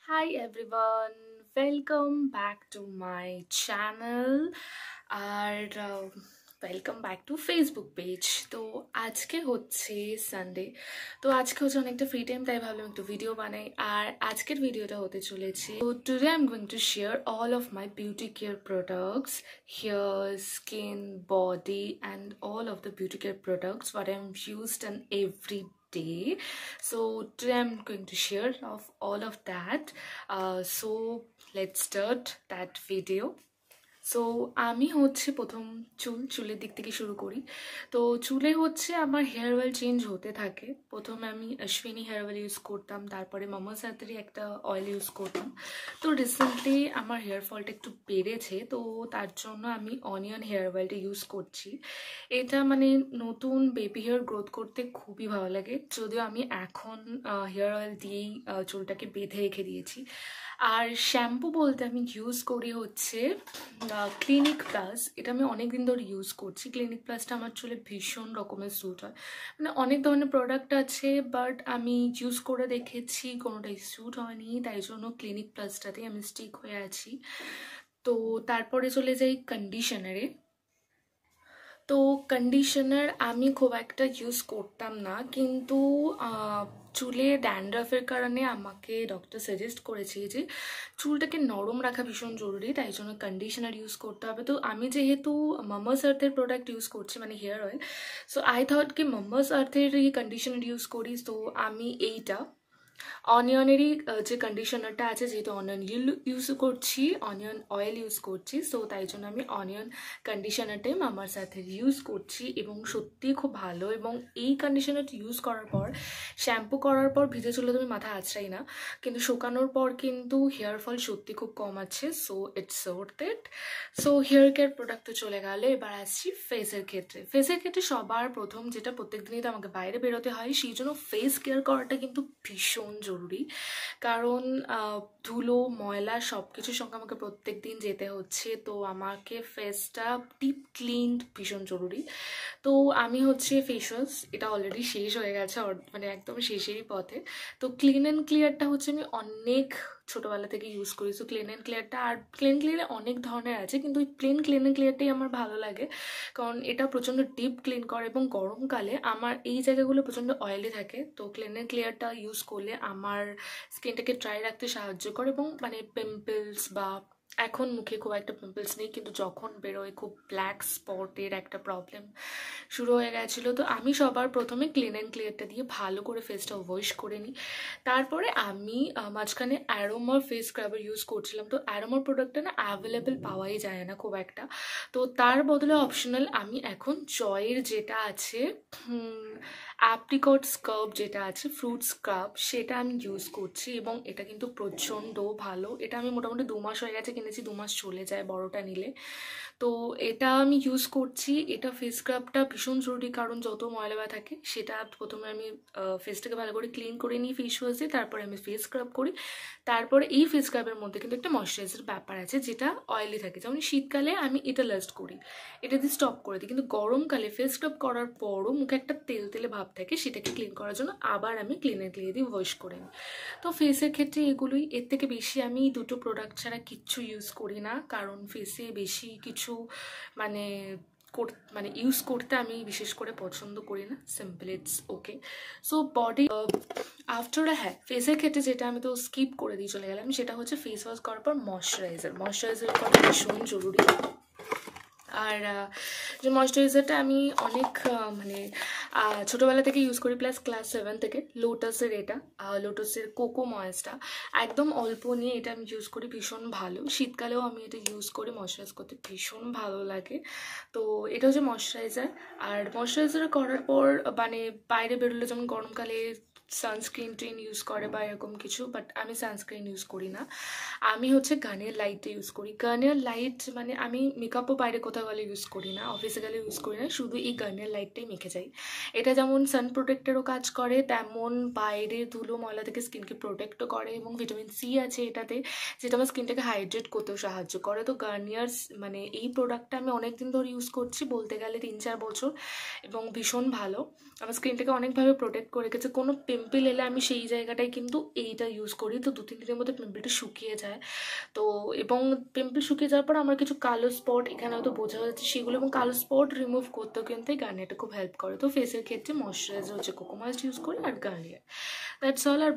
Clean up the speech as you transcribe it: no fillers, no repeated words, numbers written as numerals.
Hi everyone, welcome back to my channel আর welcome back to Facebook page. তো আজকে হচ্ছে সানডে, তো আজকে হচ্ছে অনেকটা ফ্রি টাইম, তাই ভাবলাম একটু ভিডিও বানাই। আর আজকের ভিডিওটা হতে চলেছে, তো today I am going to share all of my beauty care products, hair, skin, body and all of the beauty care products what I'm used in every day. So today I'm going to share of all of that. So let's start that video. So আমি হচ্ছে প্রথম চুলের দিক থেকে শুরু করি। তো চুলে হচ্ছে আমার হেয়ার অয়েল চেঞ্জ হতে থাকে। প্রথমে আমি অশ্বিনী হেয়ার অয়েল ইউজ করতাম, তারপরে মামাস আর্থেরই একটা অয়েল ইউজ করতাম। তো রিসেন্টলি আমার হেয়ার ফলটা একটু বেড়েছে, তো তার জন্য আমি অনিয়ন হেয়ার অয়েলটা ইউজ করছি। এটা মানে নতুন বেবি হেয়ার গ্রোথ করতে খুবই ভালো লাগে, যদিও আমি এখন হেয়ার অয়েল দিয়েই চুলটাকে বেঁধে রেখে দিয়েছি। আর শ্যাম্পু বলতে আমি ইউজ করি হচ্ছে ক্লিনিক প্লাস। এটা আমি অনেক দিন ধরে ইউজ করছি। ক্লিনিক প্লাসটা আমার চুলে ভীষণ রকমের স্যুট হয়। মানে অনেক ধরনের প্রোডাক্ট আছে, বাট আমি ইউজ করে দেখেছি কোনোটাই স্যুট হয়নি, তাই জন্য ক্লিনিক প্লাসটাতেই আমি স্টিক হয়ে আছি। তো তারপরে চলে যাই কন্ডিশনারে। তো কন্ডিশনার আমি খুব একটা ইউজ করতাম না, কিন্তু চুলে ড্যান্ড্রাফের কারণে আমাকে ডক্টর সাজেস্ট করেছে যে চুলটাকে নরম রাখা ভীষণ জরুরি, তাই জন্য কন্ডিশনার ইউজ করতে হবে। তো আমি যেহেতু মামাস আর্থের প্রোডাক্ট ইউজ করছি, মানে hair oil, so I thought কি মামাস আর্থেরই কন্ডিশনার ইউজ করি। তো আমি এইটা অনিয়নেরই যে কন্ডিশনারটা আছে, যেহেতু অনিয়ন ইউজ করছি, অনিয়ন অয়েল ইউজ করছি, সো তাই জন্য আমি অনিয়ন কন্ডিশনারটাই মামার সাথে ইউজ করছি এবং সত্যিই খুব ভালো। এবং এই কন্ডিশনারটা ইউজ করার পর, শ্যাম্পু করার পর ভিজে চুলে তুমি মাথা আঁচড়াই না, কিন্তু শুকানোর পর কিন্তু হেয়ার ফল সত্যি খুব কম আছে। So it's worth it. So here care product তো চলে গেল, এবার আসছি ফেসের ক্ষেত্রে। ফেসের ক্ষেত্রে সবার প্রথম যেটা, প্রত্যেকদিনই তো আমাকে বাইরে বেরোতে হয়, সেই জন্য ফেস কেয়ার করাটা কিন্তু ভীষণ জরুরি। কারণ ধুলো, ময়লা সব কিছুর সঙ্গে আমাকে প্রত্যেক দিন যেতে হচ্ছে, তো আমাকে ফেসটা ডিপ ক্লিন ভীষণ জরুরি। তো আমি হচ্ছে ফেস ওয়াশ, এটা অলরেডি শেষ হয়ে গেছে, মানে একদম শেষেরই পথে। তো ক্লিন অ্যান্ড ক্লিয়ারটা হচ্ছে আমি অনেক ছোটোবেলা থেকে ইউজ করি। সো ক্লিন অ্যান্ড ক্লিয়ারটা, আর ক্লিন ক্লিয়ারে অনেক ধরনের আছে, কিন্তু ওই প্লেন ক্লিন অ্যান্ড ক্লিয়ারটাই আমার ভালো লাগে, কারণ এটা প্রচণ্ড ডিপ ক্লিন করে এবং গরমকালে আমার এই জায়গাগুলো প্রচণ্ড অয়েলি থাকে। তো ক্লিন অ্যান্ড ক্লিয়ারটা ইউজ করলে আমার স্কিনটাকে ড্রাই রাখতে সাহায্য করে, এবং মানে পিম্পলস বা, এখন মুখে খুব একটা পিম্পলস নেই, কিন্তু যখন বেরোয় খুব ব্ল্যাক স্পটের একটা প্রবলেম শুরু হয়ে গেছিলো। তো আমি সবার প্রথমে ক্লিন অ্যান্ড ক্লিয়ারটা দিয়ে ভালো করে ফেসটা ওয়াশ করে নিই। তারপরে আমি মাঝখানে অ্যারোমার ফেস স্ক্রাবার ইউজ করছিলাম। তো অ্যারোমার প্রোডাক্টটা না অ্যাভেলেবেল পাওয়াই যায় না খুব একটা, তো তার বদলে অপশনাল আমি এখন জয়ের যেটা আছে অ্যাপ্রিকট স্কার্ব, যেটা আছে ফ্রুট স্ক্রাব, সেটা আমি ইউজ করছি এবং এটা কিন্তু প্রচণ্ড ভালো। এটা আমি মোটামুটি 2 মাস হয়ে গেছে কিনেছি, 2 মাস চলে যায় বড়টা নিলে। তো এটা আমি ইউজ করছি। এটা ফেস স্ক্রাবটা ভীষণ জরুরি, কারণ যত ময়লা থাকে সেটা প্রথমে আমি ফেসটাকে ভালো করে ক্লিন করে নিই ফেস ওয়াশ দিয়ে, তারপরে আমি ফেস স্ক্রাব করি। তারপরে এই ফেস স্ক্রাবের মধ্যে কিন্তু একটা ময়শ্চারাইজার ব্যাপার আছে, যেটা অয়েলি থাকে। যেমন শীতকালে আমি এটা লাস্ট করি, এটা দিয়ে স্টপ করে দিই, কিন্তু গরমকালে ফেস স্ক্রাব করার পরও মুখে একটা তেল তেলে ভাব থাকে, সেটাকে ক্লিন করার জন্য আবার আমি ক্লিনার ক্লিয়ে দিয়ে ওয়াশ করে নিই। তো ফেসের ক্ষেত্রে এগুলোই, এর থেকে বেশি আমি দুটো প্রোডাক্ট ছাড়া কিচ্ছু ইউজ করি না, কারণ ফেসে বেশি কিছু মানে মানে ইউজ করতে আমি বিশেষ করে পছন্দ করি না। Simple, it's okay. So body after, হ্যাঁ, ফেসের ক্ষেত্রে যেটা আমি তো স্কিপ করে দিয়ে চলে গেলাম, সেটা হচ্ছে ফেস ওয়াশ করার পর ময়শ্চারাইজার করা ভীষণ জরুরি। আর যে ময়শ্চারাইজারটা আমি অনেক মানে ছোটোবেলা থেকে ইউজ করি, প্লাস ক্লাস 7 থেকে, লোটাসের, এটা লোটাসের কোকো ময়েসটা একদম অল্প নিয়ে এটা আমি ইউজ করি, ভীষণ ভালো। শীতকালেও আমি এটা ইউজ করি, ময়শ্চারাইজ করতে ভীষণ ভালো লাগে। তো এটা হচ্ছে ময়শ্চারাইজার। আর ময়শ্চারাইজার করার পর মানে বাইরে বেরোলে, যেমন গরমকালে সানস্ক্রিন ইউজ করে বা এরকম কিছু, বাট আমি সানস্ক্রিন ইউজ করি না। আমি হচ্ছে গার্নিয়ার লাইটটা ইউজ করি। গার্নিয়ার লাইট মানে আমি মেকআপও বাইরে কোথাও গেলে ইউজ করি না, অফিসে গেলে ইউজ করি না, শুধু এই গার্নিয়ার লাইটটাই মেখে যাই। এটা যেমন সান প্রোটেক্টারও কাজ করে, তেমন বাইরে ধুলো ময়লা থেকে স্কিনকে প্রোটেক্টও করে, এবং ভিটামিন সি আছে এটাতে, যেটা আমার স্কিনটাকে হাইড্রেট করতেও সাহায্য করে। তো গার্নিয়ার্স মানে এই প্রোডাক্টটা আমি অনেক দিন ধরে ইউজ করছি, বলতে গেলে 3-4 বছর, এবং ভীষণ ভালো। আমার স্কিনটাকে অনেকভাবে প্রোটেক্ট করে রেখেছে, কোনো পিম্পল এলে আমি সেই জায়গাটায় কিন্তু এইটা ইউজ করি, তো 2-3 দিনের মধ্যে পিম্পলটা শুকিয়ে যায়। তো এবং পিম্পল শুকিয়ে যাওয়ার পর আমার কিছু কালো স্পট এখানে হয়তো বোঝা যাচ্ছে সেগুলো, এবং কালো স্পট রিমুভ করতেও কিন্তু এই গার্নিয়ারটা খুব হেল্প করে। তো ফেসের ক্ষেত্রে ময়শ্চারাইজার হচ্ছে কোকোমাস্ট ইউজ করি আর গার্নিয়ার, দ্যাটস অল। আর